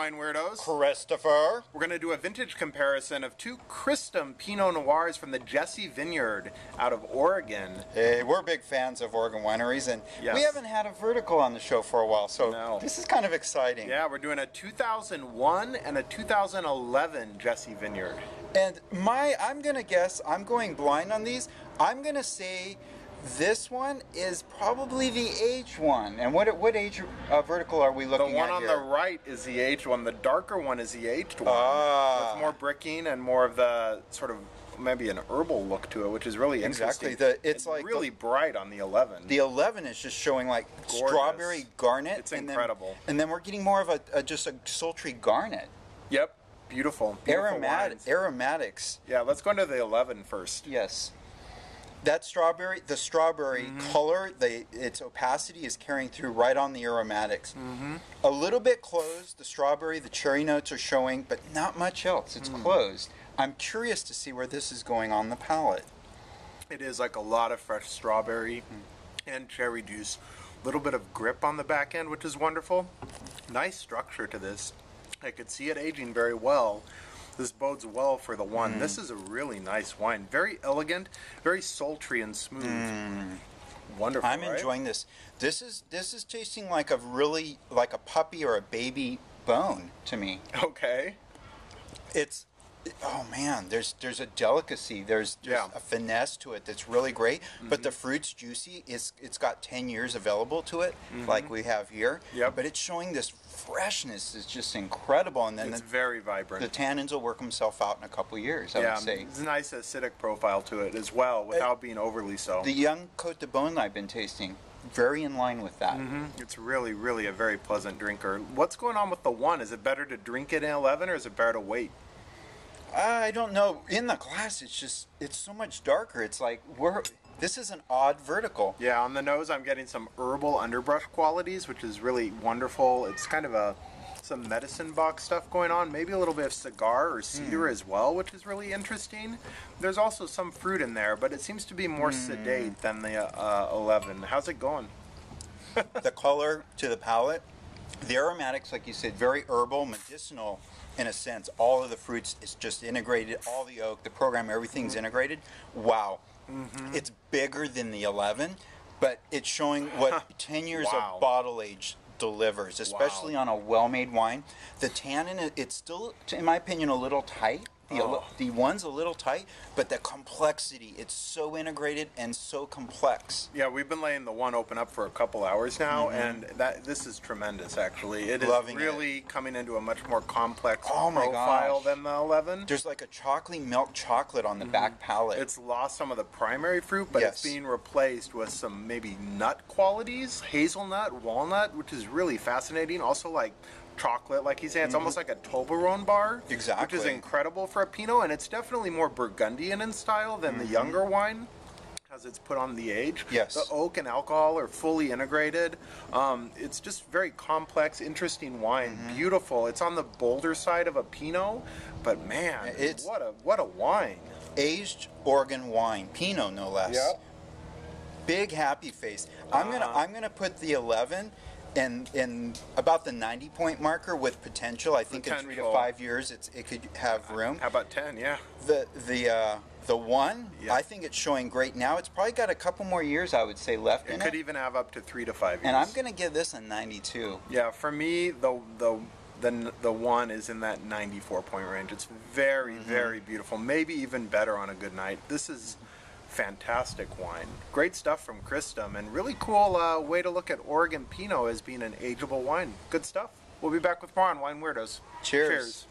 Wine Weirdos. Christopher. We're going to do a vintage comparison of two Cristom Pinot Noirs from the Jessie Vineyard out of Oregon. Hey, we're big fans of Oregon wineries, and Yes. we haven't had a vertical on the show for a while, so No. this is kind of exciting. Yeah, we're doing a 2001 and a 2011 Jessie Vineyard. And I'm going to guess, I'm going blind on these, I'm going to say this one is probably the aged one. And what age vertical are we The looking at one on here? the right is the aged one. The darker one is the aged one. Ah. With more bricking and more of the sort of maybe an herbal look to it, which is really interesting. Exactly. It's like really bright on the 11. The 11 is just showing like Gorgeous. strawberry garnet. It's incredible. And then we're getting more of just a sultry garnet. Yep. Beautiful. Beautiful wines. Aromatics. Yeah, let's go into the 11 first. Yes. That strawberry, the strawberry color, its opacity is carrying through right on the aromatics. A little bit closed, the strawberry, the cherry notes are showing, but not much else. It's closed. I'm curious to see where this is going on the palate. It is like a lot of fresh strawberry and cherry juice. A little bit of grip on the back end, which is wonderful. Nice structure to this. I could see it aging very well. This bodes well for the one. This is a really nice wine. Very elegant, very sultry and smooth. Wonderful, I'm enjoying this. This is tasting like a puppy or a baby bone to me. Okay. Oh man, there's a delicacy. There's a finesse to it that's really great. But the fruit's juicy. It's got 10 years available to it, like we have here. Yep. But it's showing this freshness is just incredible. And then It's very vibrant. the tannins will work themselves out in a couple years, I would say. It's a nice acidic profile to it as well, without being overly so. The young Côte de Beaune I've been tasting, very in line with that. It's really, really a very pleasant drinker. What's going on with the one? Is it better to drink it in 11 or is it better to wait? I don't know. In the glass, it's so much darker. It's like this is an odd vertical. Yeah, on the nose I'm getting some herbal underbrush qualities, which is really wonderful. It's kind of some medicine box stuff going on, maybe a little bit of cigar or cedar as well, which is really interesting. There's also some fruit in there, but it seems to be more sedate than the 11. How's it going? The color to the palate, the aromatics, like you said, very herbal, medicinal in a sense. All of the fruits is just integrated, all the oak, the program, everything's integrated. Wow. It's bigger than the 11, but it's showing what 10 years of bottle age delivers, especially on a well-made wine. The tannin, it's still, in my opinion, a little tight. The one's a little tight, but the complexity, it's so integrated and so complex. Yeah, we've been letting the one open up for a couple hours now, and this is tremendous, actually. It is really coming into a much more complex profile than the 11. There's like a chocolatey milk chocolate on the back palate. It's lost some of the primary fruit, but it's being replaced with some maybe nut qualities, hazelnut, walnut, which is really fascinating. Also like chocolate, like he's saying, it's almost like a Toblerone bar, exactly, which is incredible for a Pinot, and it's definitely more Burgundian in style than the younger wine, as it's put on the age. Yes. The oak and alcohol are fully integrated. It's just very complex, interesting wine. Beautiful. It's on the bolder side of a Pinot, but man, what a wine. Aged Oregon wine, Pinot no less. Yep. Big happy face. I'm gonna put the 11 in about the 90-point marker with potential. I think in 3 to 5 years it could have room. How about 10? Yeah. The one, I think it's showing great now. It's probably got a couple more years, I would say, left in it. It could even have up to 3 to 5 years. And I'm going to give this a 92. Yeah, for me, the one is in that 94-point range. It's very, very beautiful. Maybe even better on a good night. This is fantastic wine. Great stuff from Cristom, and really cool way to look at Oregon Pinot as being an ageable wine. Good stuff. We'll be back with more on Wine Weirdos. Cheers.